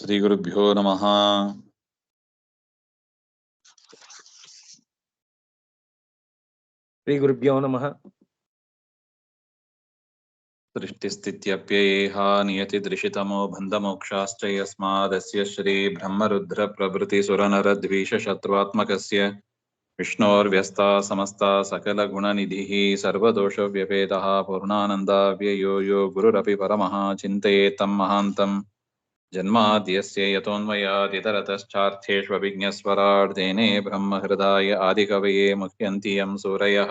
ಶ್ರೀ ಗುರುಭ್ಯೋ ನಮಃ. ಶ್ರೀ ಗುರುಭ್ಯೋ ನಮಃ. ಸೃಷ್ಟಿಸ್ಥಿತ್ಯಪ್ಯಯೇಹ ನಿಯತಿ ದೃಶಿತಮೋ ಬಂಧಮೋಕ್ಷಾಶ್ಚ ಯಸ್ಮಾದಸ್ಯ ಶ್ರೀ ಬ್ರಹ್ಮರುದ್ರ ಪ್ರಭೃತಿ ಸುರನರದ್ವೀಷ ಶತ್ರುತ್ಮಕಸ್ಯ ವಿಷ್ಣೋರ್ವ್ಯಸ್ತಾ ಸಮಸ್ತಾ ಸಕಲ ಗುಣನಿಧಿಃ ಸರ್ವದೋಷ ವ್ಯಪೇತಃ ಪೂರ್ಣಾನಂದಾವ್ಯಯೋ ಯೋ ಗುರುರಪಿ ಪರಮಃ ಚಿಂತಯೇತ್ ತಂ ಮಹಾಂತಂ ಜನ್ಮಾದ್ಯಸ್ಯ ಯತೋನ್ಮಯಾದಿತರತಶ್ಚಾರ್ಥೇಷ್ವಭಿಜ್ಞಸ್ವರಾಟ್ ತೇನೇ ಬ್ರಹ್ಮಹೃದಾಯ ಆದಿಕವಯೇ ಮುಹ್ಯಂತಿ ಯಂ ಸೂರಯಃ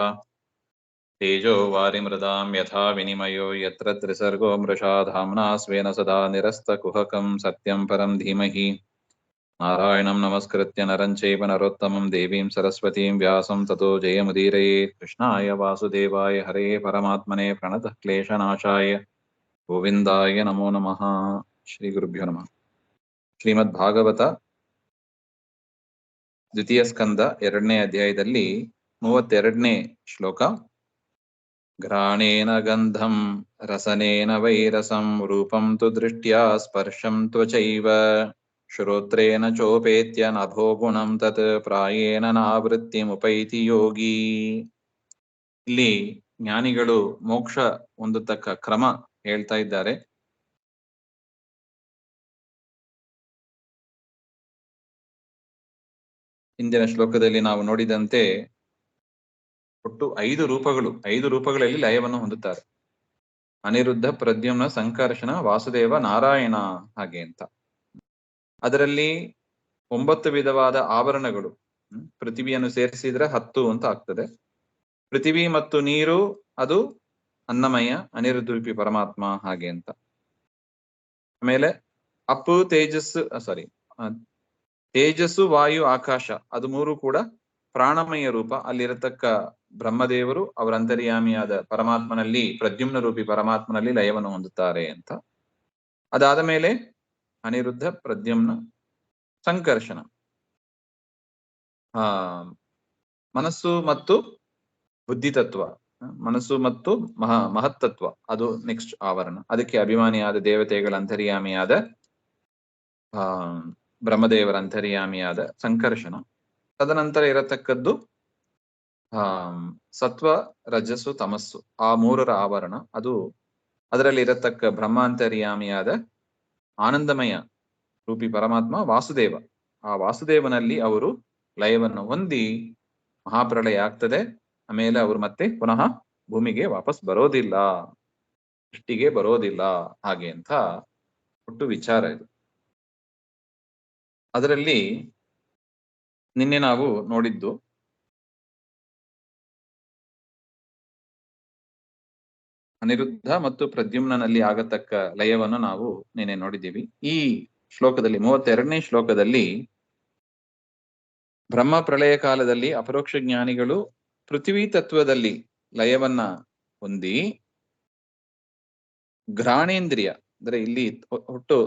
ತೇಜೋ ವಾರಿಮೃದಾಂ ಯಥಾ ವಿನಿಮಯೋ ಯತ್ರ ತ್ರಿಸರ್ಗೋ ಮೃಷಾ ಧಾಮ್ನಾ ಸ್ವೇನ ಸದಾ ನಿರಸ್ತಕುಹಕಂ ಸತ್ಯಂ ಪರಂ ಧೀಮಹಿ. ನಾರಾಯಣಂ ನಮಸ್ಕೃತ್ಯ ನರಂ ಚೈವ ನರೋತ್ತಮಂ ದೇವೀಂ ಸರಸ್ವತೀಂ ವ್ಯಾಸಂ ತತೋ ಜಯಮುದೀರಯೇತ್. ಕೃಷ್ಣಾಯ ವಾಸುದೇವಾಯ ಹರೇ ಪರಮಾತ್ಮನೇ ಪ್ರಣತಃ ಕ್ಲೇಶನಾಶಾಯ ಗೋವಿಂದಾಯ ನಮೋ ನಮಃ. ಶ್ರೀ ಗುರುಭ್ಯೋ ನಮಃ. ಶ್ರೀಮದ್ ಭಾಗವತ ದ್ವಿತೀಯ ಸ್ಕಂದ 2ನೇ ಅಧ್ಯಾಯದಲ್ಲಿ 32ನೇ ಶ್ಲೋಕ. ಘ್ರಾಣೇನ ಗಂಧಂ ರಸನೇನ ವೈರಸಂ ರೂಪಂ ತು ದೃಷ್ಟ್ಯಾ ಸ್ಪರ್ಶಂ ತ್ವಚೈವ ಶ್ರೋತ್ರೇಣ ಚೋಪೇತ್ಯ ನಭೋ ಗುಣಂ ತತ್ ಪ್ರಾಯೇಣ ನಾವೃತ್ತಿಮುಪೈತಿ ಯೋಗಿ. ಇಲ್ಲಿ ಜ್ಞಾನಿಗಳು ಮೋಕ್ಷ ಹೊಂದತಕ್ಕ ಕ್ರಮ ಹೇಳ್ತಾ ಇದ್ದಾರೆ. ಹಿಂದಿನ ಶ್ಲೋಕದಲ್ಲಿ ನಾವು ನೋಡಿದಂತೆ ಒಟ್ಟು 5 ರೂಪಗಳಲ್ಲಿ ಲಯವನ್ನು ಹೊಂದುತ್ತಾರೆ. ಅನಿರುದ್ಧ, ಪ್ರದ್ಯುಮ್ನ, ಸಂಕರ್ಷಣ, ವಾಸುದೇವ, ನಾರಾಯಣ ಹಾಗೆ ಅಂತ. ಅದರಲ್ಲಿ 9 ವಿಧವಾದ ಆವರಣಗಳು. ಪೃಥ್ವಿಯನ್ನು ಸೇರಿಸಿದ್ರೆ 10 ಅಂತ ಆಗ್ತದೆ. ಪೃಥ್ವಿ ಮತ್ತು ನೀರು ಅದು ಅನ್ನಮಯ, ಅನಿರುದ್ಧ ರೂಪಿ ಪರಮಾತ್ಮ ಹಾಗೆ ಅಂತ. ಆಮೇಲೆ ಅಪ್ಪು ತೇಜಸ್ಸು, ವಾಯು, ಆಕಾಶ ಅದು 3 ಕೂಡ ಪ್ರಾಣಮಯ ರೂಪ. ಅಲ್ಲಿರತಕ್ಕ ಬ್ರಹ್ಮದೇವರು ಅವರ ಅಂತರ್ಯಾಮಿಯಾದ ಪರಮಾತ್ಮನಲ್ಲಿ, ಪ್ರದ್ಯುಮ್ನ ರೂಪಿ ಪರಮಾತ್ಮನಲ್ಲಿ ಲಯವನ್ನು ಹೊಂದುತ್ತಾರೆ ಅಂತ. ಅದಾದ ಮೇಲೆ ಅನಿರುದ್ಧ, ಪ್ರದ್ಯುಮ್ನ, ಸಂಕರ್ಷಣ, ಮನಸ್ಸು ಮತ್ತು ಬುದ್ಧಿತತ್ವ, ಮನಸ್ಸು ಮತ್ತು ಮಹತ್ತತ್ವ ಅದು ನೆಕ್ಸ್ಟ್ ಆವರಣ. ಅದಕ್ಕೆ ಅಭಿಮಾನಿಯಾದ ದೇವತೆಗಳ ಅಂತರ್ಯಾಮಿಯಾದ ಬ್ರಹ್ಮದೇವರ ಅಂತರ್ಯಾಮಿಯಾದ ಸಂಕರ್ಷಣ. ತದನಂತರ ಇರತಕ್ಕದ್ದು ಸತ್ವ, ರಜಸ್ಸು, ತಮಸ್ಸು ಆ 3ರ ಆವರಣ. ಅದು ಅದರಲ್ಲಿ ಇರತಕ್ಕ ಬ್ರಹ್ಮಾಂತರ್ಯಾಮಿಯಾದ ಆನಂದಮಯ ರೂಪಿ ಪರಮಾತ್ಮ ವಾಸುದೇವ. ಆ ವಾಸುದೇವನಲ್ಲಿ ಅವರು ಲಯವನ್ನು ಹೊಂದಿ ಮಹಾಪ್ರಳಯ ಆಗ್ತದೆ. ಆಮೇಲೆ ಅವರು ಮತ್ತೆ ಪುನಃ ಭೂಮಿಗೆ ವಾಪಸ್ ಬರೋದಿಲ್ಲ, ಸೃಷ್ಟಿಗೆ ಬರೋದಿಲ್ಲ ಹಾಗೆ ಅಂತ ಒಟ್ಟು ವಿಚಾರ ಇದು. ಅದರಲ್ಲಿ ನಿನ್ನೆ ನಾವು ನೋಡಿದ್ದು ಅನಿರುದ್ಧ ಮತ್ತು ಪ್ರದ್ಯುಮ್ನಲ್ಲಿ ಆಗತಕ್ಕ ಲಯವನ್ನು ನಾವು ನಿನ್ನೆ ನೋಡಿದ್ದೀವಿ. ಈ ಶ್ಲೋಕದಲ್ಲಿ 32ನೇ ಶ್ಲೋಕದಲ್ಲಿ ಬ್ರಹ್ಮ ಪ್ರಳಯ ಕಾಲದಲ್ಲಿ ಅಪರೋಕ್ಷ ಜ್ಞಾನಿಗಳು ಪೃಥ್ವಿ ತತ್ವದಲ್ಲಿ ಲಯವನ್ನ ಹೊಂದಿ ಘ್ರಾಣೇಂದ್ರಿಯ ಅಂದ್ರೆ ಇಲ್ಲಿ ಒಟ್ಟು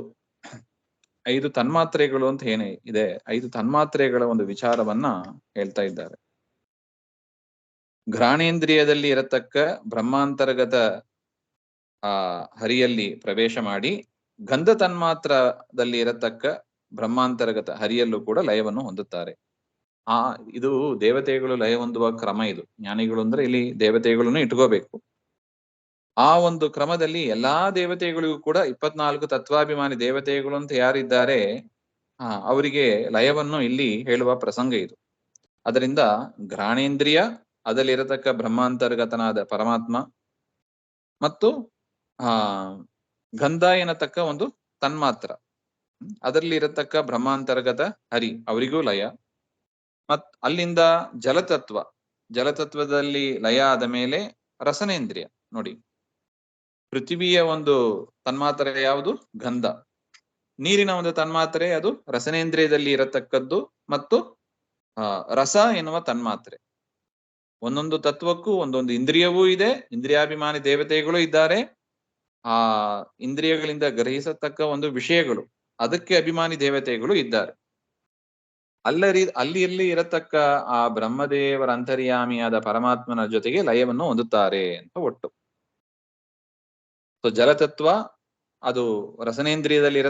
5 ತನ್ಮಾತ್ರೆಗಳು ಅಂತ ಏನೇ ಇದೆ, 5 ತನ್ಮಾತ್ರೆಗಳ ಒಂದು ವಿಚಾರವನ್ನ ಹೇಳ್ತಾ ಇದ್ದಾರೆ. ಘ್ರಾಣೇಂದ್ರಿಯದಲ್ಲಿ ಇರತಕ್ಕ ಬ್ರಹ್ಮಾಂತರ್ಗತ ಹರಿಯಲ್ಲಿ ಪ್ರವೇಶ ಮಾಡಿ ಗಂಧ ತನ್ಮಾತ್ರದಲ್ಲಿ ಇರತಕ್ಕ ಬ್ರಹ್ಮಾಂತರ್ಗತ ಹರಿಯಲ್ಲೂ ಕೂಡ ಲಯವನ್ನು ಹೊಂದುತ್ತಾರೆ. ಇದು ದೇವತೆಗಳು ಲಯ ಹೊಂದುವ ಕ್ರಮ. ಇದು ಜ್ಞಾನಿಗಳು ಅಂದ್ರೆ ಇಲ್ಲಿ ದೇವತೆಗಳನ್ನು ಇಟ್ಕೋಬೇಕು. ಆ ಒಂದು ಕ್ರಮದಲ್ಲಿ ಎಲ್ಲಾ ದೇವತೆಗಳಿಗೂ ಕೂಡ 24 ತತ್ವಾಭಿಮಾನಿ ದೇವತೆಗಳು ಅಂತ ಯಾರಿದ್ದಾರೆ ಅವರಿಗೆ ಲಯವನ್ನು ಇಲ್ಲಿ ಹೇಳುವ ಪ್ರಸಂಗ ಇದು. ಅದರಿಂದ ಘ್ರಾಣೇಂದ್ರಿಯ, ಅದರಲ್ಲಿರತಕ್ಕ ಬ್ರಹ್ಮಾಂತರ್ಗತನಾದ ಪರಮಾತ್ಮ ಮತ್ತು ಗಂಧ ಎನ್ನತಕ್ಕ ಒಂದು ತನ್ಮಾತ್ರ, ಅದರಲ್ಲಿ ಇರತಕ್ಕ ಬ್ರಹ್ಮಾಂತರ್ಗತ ಹರಿ ಅವರಿಗೂ ಲಯ. ಅಲ್ಲಿಂದ ಜಲತತ್ವದಲ್ಲಿ ಲಯ ಆದ ಮೇಲೆ ರಸನೇಂದ್ರಿಯ. ನೋಡಿ, ಪೃಥ್ವಿಯ ಒಂದು ತನ್ಮಾತ್ರೆ ಯಾವುದು? ಗಂಧ. ನೀರಿನ ಒಂದು ತನ್ಮಾತ್ರೆ ಅದು ರಸನೇಂದ್ರಿಯದಲ್ಲಿ ಇರತಕ್ಕದ್ದು. ಮತ್ತು ರಸ ಎನ್ನುವ ತನ್ಮಾತ್ರೆ. ಒಂದೊಂದು ತತ್ವಕ್ಕೂ ಒಂದೊಂದು ಇಂದ್ರಿಯವೂ ಇದೆ, ಇಂದ್ರಿಯಾಭಿಮಾನಿ ದೇವತೆಗಳು ಇದ್ದಾರೆ. ಆ ಇಂದ್ರಿಯಗಳಿಂದ ಗ್ರಹಿಸತಕ್ಕ ಒಂದು ವಿಷಯಗಳು, ಅದಕ್ಕೆ ಅಭಿಮಾನಿ ದೇವತೆಗಳು ಇದ್ದಾರೆ. ಅಲ್ಲಿ ಇರತಕ್ಕ ಆ ಬ್ರಹ್ಮದೇವರ ಅಂತರ್ಯಾಮಿಯಾದ ಪರಮಾತ್ಮನ ಜೊತೆಗೆ ಲಯವನ್ನು ಹೊಂದುತ್ತಾರೆ ಅಂತ ಒಟ್ಟು. ಜಲತತ್ವ ಅದು ರಸನೇಂದ್ರಿಯದಲ್ಲಿ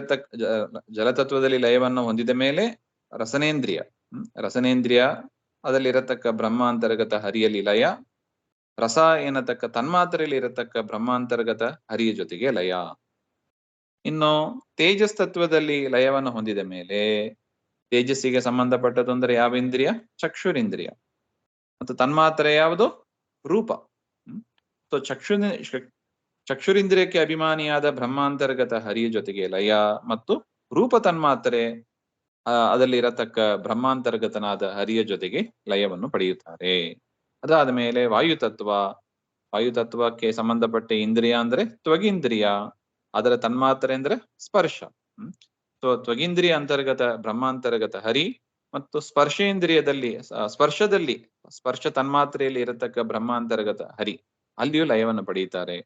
ಜಲತತ್ವದಲ್ಲಿ ಲಯವನ್ನು ಹೊಂದಿದ ಮೇಲೆ ರಸನೇಂದ್ರಿಯ ರಸನೇಂದ್ರಿಯ ಅದಲ್ಲಿ ಇರತಕ್ಕ ಬ್ರಹ್ಮಾಂತರ್ಗತ ಹರಿಯಲ್ಲಿ ಲಯ, ರಸ ಎನ್ನತಕ್ಕ ತನ್ಮಾತ್ರೆಯಲ್ಲಿ ಇರತಕ್ಕ ಬ್ರಹ್ಮಾಂತರ್ಗತ ಹರಿಯ ಜೊತೆಗೆ ಲಯ. ಇನ್ನು ತೇಜಸ್ ತತ್ವದಲ್ಲಿ ಲಯವನ್ನು ಹೊಂದಿದ ಮೇಲೆ ತೇಜಸ್ಸಿಗೆ ಸಂಬಂಧಪಟ್ಟದ್ದು ಅಂದ್ರೆ ಯಾವ ಇಂದ್ರಿಯ? ಚಕ್ಷುರಿಂದ್ರಿಯ. ಮತ್ತು ತನ್ಮಾತ್ರೆ ಯಾವುದು? ರೂಪ. ಸೊ ಚಕ್ಷುರಿಂದ್ರಿಯಕ್ಕೆ ಅಭಿಮಾನಿಯಾದ ಬ್ರಹ್ಮಾಂತರ್ಗತ ಹರಿಯ ಜೊತೆಗೆ ಲಯ ಮತ್ತು ರೂಪ ತನ್ಮಾತ್ರೆ ಅದರಲ್ಲಿ ಇರತಕ್ಕ ಬ್ರಹ್ಮಾಂತರ್ಗತನಾದ ಹರಿಯ ಜೊತೆಗೆ ಲಯವನ್ನು ಪಡೆಯುತ್ತಾರೆ. ಅದಾದ ಮೇಲೆ ವಾಯುತತ್ವಕ್ಕೆ ಸಂಬಂಧಪಟ್ಟ ಇಂದ್ರಿಯ ಅಂದ್ರೆ ತ್ವಗಿಂದ್ರಿಯ, ಅದರ ತನ್ಮಾತ್ರೆ ಅಂದ್ರೆ ಸ್ಪರ್ಶ. ಸೊ ತ್ವಗಿಂದ್ರಿಯ ಅಂತರ್ಗತ ಬ್ರಹ್ಮಾಂತರ್ಗತ ಹರಿ ಮತ್ತು ಸ್ಪರ್ಶೇಂದ್ರಿಯದಲ್ಲಿ ಸ್ಪರ್ಶ ತನ್ಮಾತ್ರೆಯಲ್ಲಿ ಇರತಕ್ಕ ಬ್ರಹ್ಮಾಂತರ್ಗತ ಹರಿ, ಅಲ್ಲಿಯೂ ಲಯವನ್ನು ಪಡೆಯುತ್ತಾರೆ.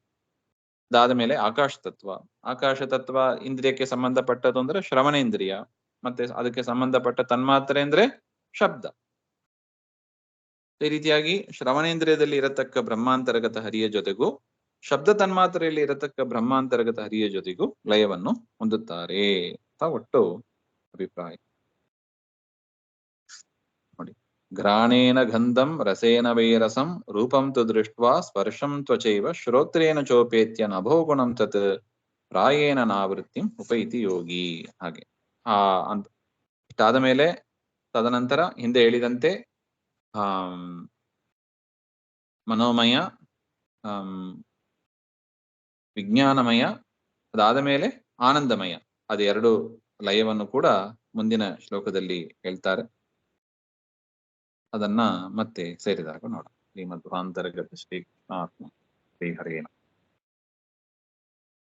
ಅದಾದ ಮೇಲೆ ಆಕಾಶ ತತ್ವ ಇಂದ್ರಿಯಕ್ಕೆ ಸಂಬಂಧಪಟ್ಟದ್ದು ಅಂದ್ರೆ ಶ್ರವಣೇಂದ್ರಿಯ, ಮತ್ತೆ ಅದಕ್ಕೆ ಸಂಬಂಧಪಟ್ಟ ತನ್ಮಾತ್ರೆ ಅಂದ್ರೆ ಶಬ್ದ. ಈ ರೀತಿಯಾಗಿ ಶ್ರವಣೇಂದ್ರಿಯದಲ್ಲಿ ಇರತಕ್ಕ ಬ್ರಹ್ಮಾಂತರ್ಗತ ಹರಿಯ ಜೊತೆಗೂ ಶಬ್ದ ತನ್ಮಾತ್ರೆಯಲ್ಲಿ ಇರತಕ್ಕ ಬ್ರಹ್ಮಾಂತರ್ಗತ ಹರಿಯ ಜೊತೆಗೂ ಲಯವನ್ನು ಹೊಂದುತ್ತಾರೆ ಅಂತ ಒಟ್ಟು ಅಭಿಪ್ರಾಯ. ನೋಡಿ, ಘ್ರಾಣೇನ ಗಂಧಂ ರಸೇನ ವೈರಸಂ ರೂಪಂ ತು ದೃಷ್ಟ್ವಾ ಸ್ಪರ್ಶಂ ತ್ವಚೈವ ಶ್ರೋತ್ರೇನ ಚೋಪೇತ್ಯ ನಭೋ ಗುಣಂ ತತ್ ಪ್ರಾಯೇನ ನಾವೃತ್ತಿಂ ಉಪೈತಿ ಯೋಗಿ. ಹಾಗೆ ಅಂತ ಇಷ್ಟಾದ ಮೇಲೆ ತದನಂತರ ಹಿಂದೆ ಹೇಳಿದಂತೆ ಮನೋಮಯ, ವಿಜ್ಞಾನಮಯ, ಅದಾದ ಮೇಲೆ ಆನಂದಮಯ, ಅದೆರಡು ಲಯವನ್ನು ಕೂಡ ಮುಂದಿನ ಶ್ಲೋಕದಲ್ಲಿ ಹೇಳ್ತಾರೆ. ಅದನ್ನ ಮತ್ತೆ ಸೇರಿದಾಗ ನೋಡೋಣ. ಶ್ರೀಮಧ್ವಾಂತರ್ಗತ ಶ್ರೀ ಕೃಷ್ಣಾತ್ಮ ಶ್ರೀ ಹರೇನ.